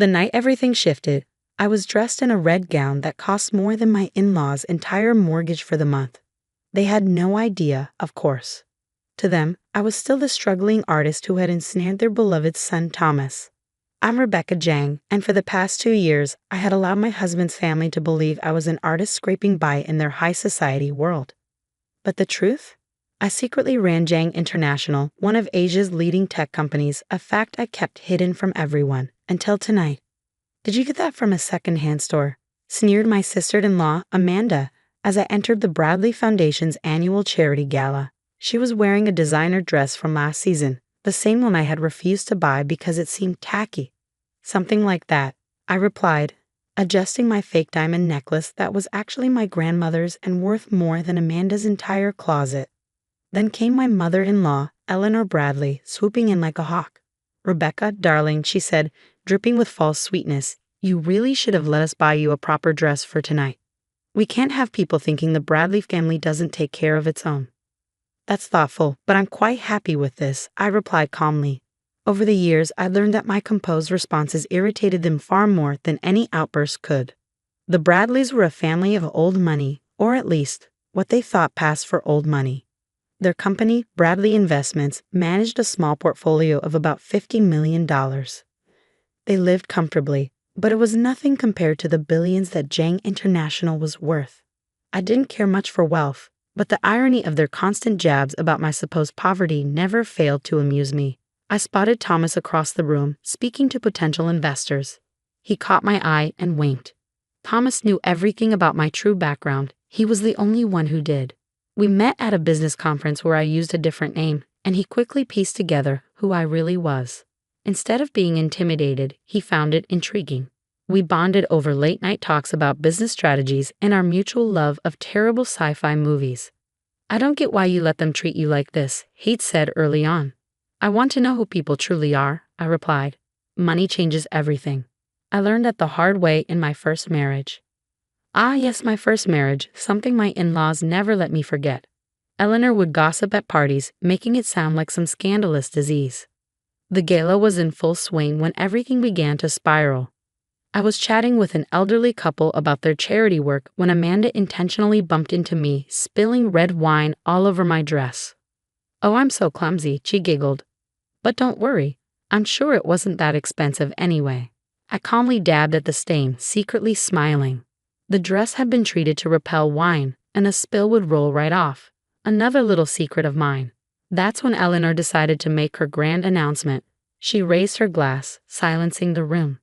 The night everything shifted, I was dressed in a red gown that cost more than my in-laws' entire mortgage for the month. They had no idea, of course. To them, I was still the struggling artist who had ensnared their beloved son Thomas. I'm Rebecca Jang, and for the past 2 years, I had allowed my husband's family to believe I was an artist scraping by in their high society world. But the truth? I secretly ran Jang International, one of Asia's leading tech companies, a fact I kept hidden from everyone, until tonight. Did you get that from a second-hand store? Sneered my sister-in-law, Amanda, as I entered the Bradley Foundation's annual charity gala. She was wearing a designer dress from last season, the same one I had refused to buy because it seemed tacky. Something like that, I replied, adjusting my fake diamond necklace that was actually my grandmother's and worth more than Amanda's entire closet. Then came my mother-in-law, Eleanor Bradley, swooping in like a hawk. "Rebecca, darling," she said, dripping with false sweetness, "you really should have let us buy you a proper dress for tonight. We can't have people thinking the Bradley family doesn't take care of its own." "That's thoughtful, but I'm quite happy with this," I replied calmly. Over the years, I learned that my composed responses irritated them far more than any outburst could. The Bradleys were a family of old money, or at least, what they thought passed for old money. Their company, Bradley Investments, managed a small portfolio of about $50 million. They lived comfortably, but it was nothing compared to the billions that Jang International was worth. I didn't care much for wealth, but the irony of their constant jabs about my supposed poverty never failed to amuse me. I spotted Thomas across the room, speaking to potential investors. He caught my eye and winked. Thomas knew everything about my true background. He was the only one who did. We met at a business conference where I used a different name, and he quickly pieced together who I really was. Instead of being intimidated, he found it intriguing. We bonded over late-night talks about business strategies and our mutual love of terrible sci-fi movies. "I don't get why you let them treat you like this," he'd said early on. "I want to know who people truly are," I replied. "Money changes everything. I learned that the hard way in my first marriage." Ah, yes, my first marriage, something my in-laws never let me forget. Eleanor would gossip at parties, making it sound like some scandalous disease. The gala was in full swing when everything began to spiral. I was chatting with an elderly couple about their charity work when Amanda intentionally bumped into me, spilling red wine all over my dress. "Oh, I'm so clumsy," she giggled. "But don't worry, I'm sure it wasn't that expensive anyway." I calmly dabbed at the stain, secretly smiling. The dress had been treated to repel wine, and a spill would roll right off. Another little secret of mine. That's when Eleanor decided to make her grand announcement. She raised her glass, silencing the room.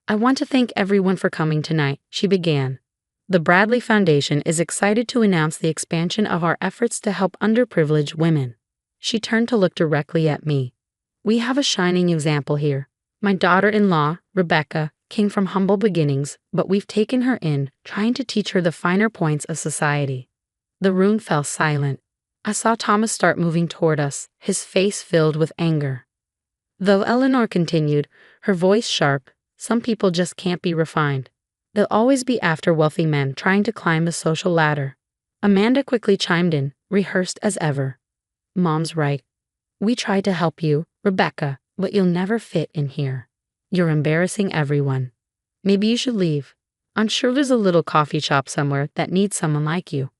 "I want to thank everyone for coming tonight," she began. "The Bradley Foundation is excited to announce the expansion of our efforts to help underprivileged women." She turned to look directly at me. "We have a shining example here. My daughter-in-law, Rebecca, came from humble beginnings, but we've taken her in, trying to teach her the finer points of society." The room fell silent. I saw Thomas start moving toward us, his face filled with anger. Though Eleanor continued, her voice sharp, "Some people just can't be refined. They'll always be after wealthy men trying to climb the social ladder." Amanda quickly chimed in, rehearsed as ever. "Mom's right. We tried to help you, Rebecca, but you'll never fit in here. You're embarrassing everyone. Maybe you should leave. I'm sure there's a little coffee shop somewhere that needs someone like you."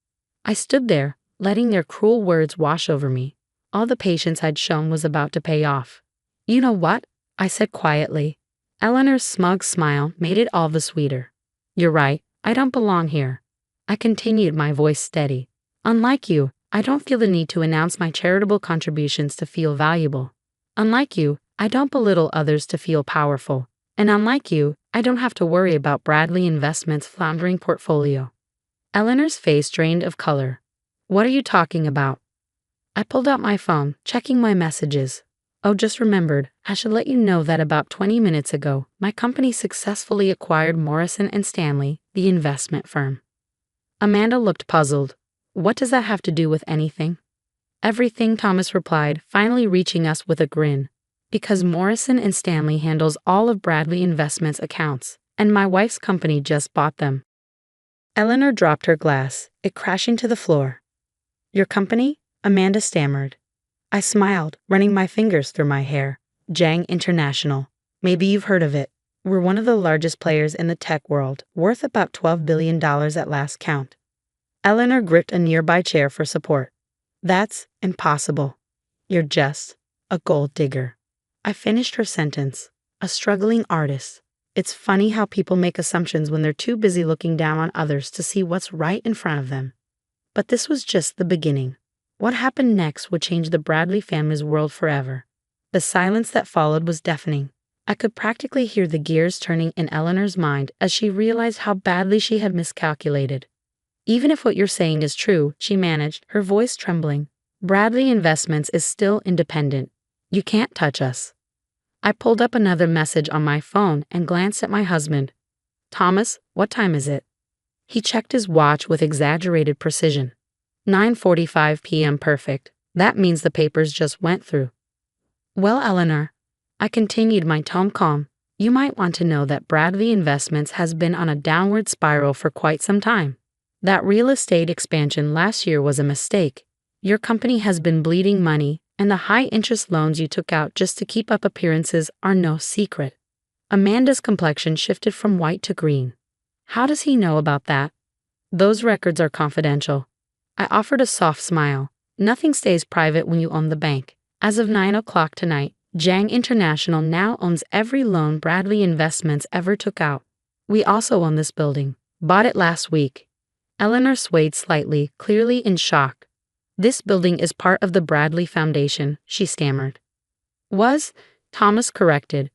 I stood there, letting their cruel words wash over me. All the patience I'd shown was about to pay off. "You know what?" I said quietly. Eleanor's smug smile made it all the sweeter. "You're right, I don't belong here." I continued, my voice steady. "Unlike you, I don't feel the need to announce my charitable contributions to feel valuable. Unlike you, I don't belittle others to feel powerful. And unlike you, I don't have to worry about Bradley Investments' floundering portfolio." Eleanor's face drained of color. "What are you talking about?" I pulled out my phone, checking my messages. "Oh, just remembered, I should let you know that about 20 minutes ago, my company successfully acquired Morrison & Stanley, the investment firm." Amanda looked puzzled. "What does that have to do with anything?" "Everything," Thomas replied, finally reaching us with a grin. "Because Morrison & Stanley handles all of Bradley Investments' accounts, and my wife's company just bought them." Eleanor dropped her glass, it crashing to the floor. "Your company?" Amanda stammered. I smiled, running my fingers through my hair. "Jang International. Maybe you've heard of it. We're one of the largest players in the tech world, worth about $12 billion at last count. Eleanor gripped a nearby chair for support. That's impossible. You're just a gold digger. I finished her sentence. A struggling artist. It's funny how people make assumptions when they're too busy looking down on others to see what's right in front of them. But this was just the beginning. What happened next would change the Bradley family's world forever. The silence that followed was deafening. I could practically hear the gears turning in Eleanor's mind as she realized how badly she had miscalculated. Even if what you're saying is true, she managed, her voice trembling, Bradley Investments is still independent. You can't touch us. I pulled up another message on my phone and glanced at my husband. Thomas, what time is it? He checked his watch with exaggerated precision. 9:45 p.m. Perfect. That means the papers just went through. Well, Eleanor, I continued, my tone calm. You might want to know that Bradley Investments has been on a downward spiral for quite some time. That real estate expansion last year was a mistake. Your company has been bleeding money, and the high-interest loans you took out just to keep up appearances are no secret. Amanda's complexion shifted from white to green. How does he know about that? Those records are confidential. I offered a soft smile. Nothing stays private when you own the bank. As of 9 o'clock tonight, Jang International now owns every loan Bradley Investments ever took out. We also own this building. Bought it last week. Eleanor swayed slightly, clearly in shock. This building is part of the Bradley Foundation, she stammered. Was? Thomas corrected.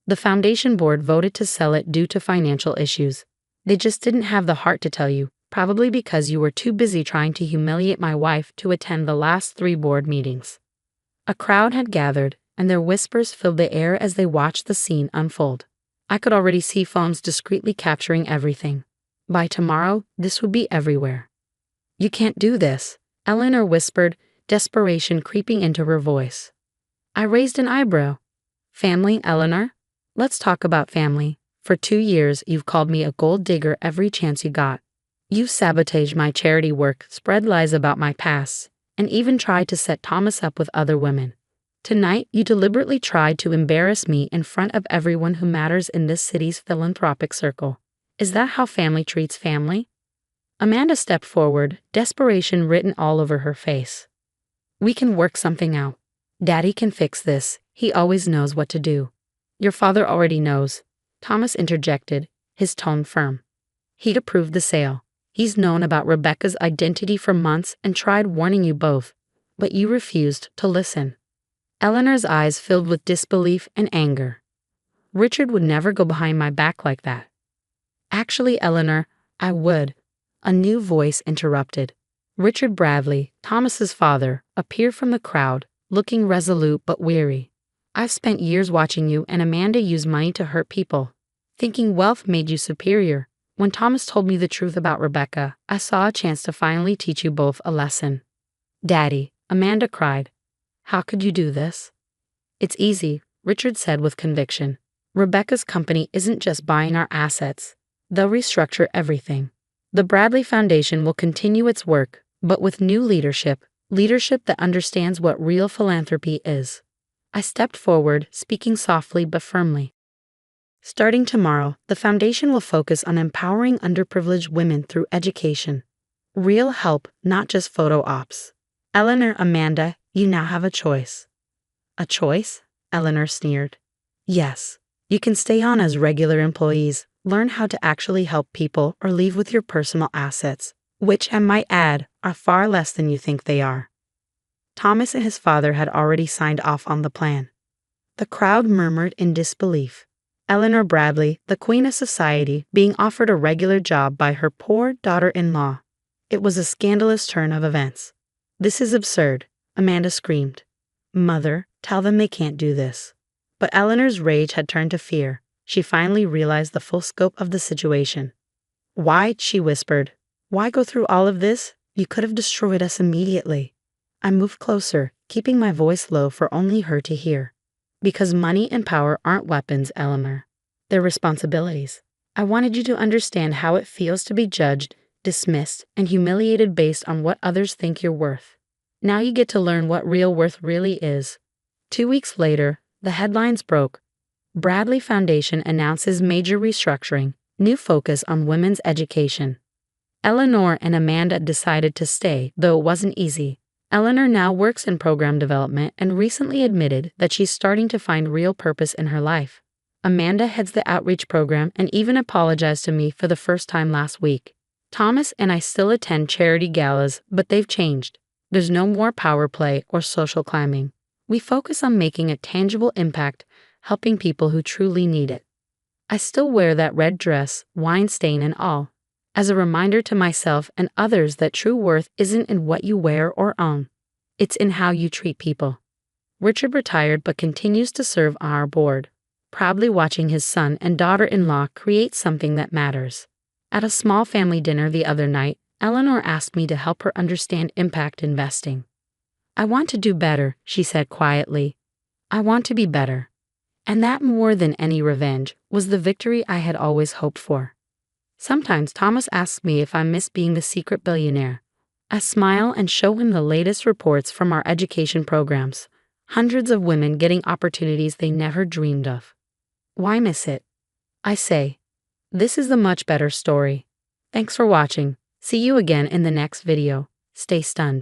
The foundation board voted to sell it due to financial issues. They just didn't have the heart to tell you, probably because you were too busy trying to humiliate my wife to attend the last 3 board meetings. A crowd had gathered, and their whispers filled the air as they watched the scene unfold. I could already see phones discreetly capturing everything. By tomorrow, this would be everywhere. You can't do this, Eleanor whispered, desperation creeping into her voice. I raised an eyebrow. Family, Eleanor? Let's talk about family. For 2 years, you've called me a gold digger every chance you got. You've sabotaged my charity work, spread lies about my past, and even tried to set Thomas up with other women. Tonight, you deliberately tried to embarrass me in front of everyone who matters in this city's philanthropic circle. Is that how family treats family? Amanda stepped forward, desperation written all over her face. We can work something out. Daddy can fix this. He always knows what to do. Your father already knows, Thomas interjected, his tone firm. He'd approved the sale. He's known about Rebecca's identity for months and tried warning you both, but you refused to listen. Eleanor's eyes filled with disbelief and anger. Richard would never go behind my back like that. Actually, Eleanor, I would. A new voice interrupted. Richard Bradley, Thomas's father, appeared from the crowd, looking resolute but weary. I've spent years watching you and Amanda use money to hurt people, thinking wealth made you superior. When Thomas told me the truth about Rebecca, I saw a chance to finally teach you both a lesson. Daddy, Amanda cried. How could you do this? It's easy, Richard said with conviction. Rebecca's company isn't just buying our assets. They'll restructure everything. The Bradley Foundation will continue its work, but with new leadership that understands what real philanthropy is. I stepped forward, speaking softly but firmly. Starting tomorrow, the foundation will focus on empowering underprivileged women through education. Real help, not just photo ops. Eleanor, Amanda, you now have a choice. A choice? Eleanor sneered. Yes. You can stay on as regular employees, learn how to actually help people, or leave with your personal assets, which, I might add, are far less than you think they are. Thomas and his father had already signed off on the plan. The crowd murmured in disbelief. Eleanor Bradley, the queen of society, being offered a regular job by her poor daughter-in-law. It was a scandalous turn of events. This is absurd, Amanda screamed. Mother, tell them they can't do this. But Eleanor's rage had turned to fear. She finally realized the full scope of the situation. Why, she whispered. Why go through all of this? You could have destroyed us immediately. I moved closer, keeping my voice low for only her to hear. Because money and power aren't weapons, Eleanor. They're responsibilities. I wanted you to understand how it feels to be judged, dismissed, and humiliated based on what others think you're worth. Now you get to learn what real worth really is. 2 weeks later, the headlines broke. Bradley Foundation announces major restructuring, new focus on women's education. Eleanor and Amanda decided to stay, though it wasn't easy. Eleanor now works in program development and recently admitted that she's starting to find real purpose in her life. Amanda heads the outreach program and even apologized to me for the first time last week. Thomas and I still attend charity galas, but they've changed. There's no more power play or social climbing. We focus on making a tangible impact, helping people who truly need it. I still wear that red dress, wine stain and all, as a reminder to myself and others that true worth isn't in what you wear or own. It's in how you treat people. Richard retired but continues to serve on our board, proudly watching his son and daughter-in-law create something that matters. At a small family dinner the other night, Eleanor asked me to help her understand impact investing. "I want to do better," she said quietly. "I want to be better." And that, more than any revenge, was the victory I had always hoped for. Sometimes Thomas asks me if I miss being the secret billionaire. I smile and show him the latest reports from our education programs. Hundreds of women getting opportunities they never dreamed of. Why miss it? I say. This is the much better story. Thanks for watching. See you again in the next video. Stay stunned.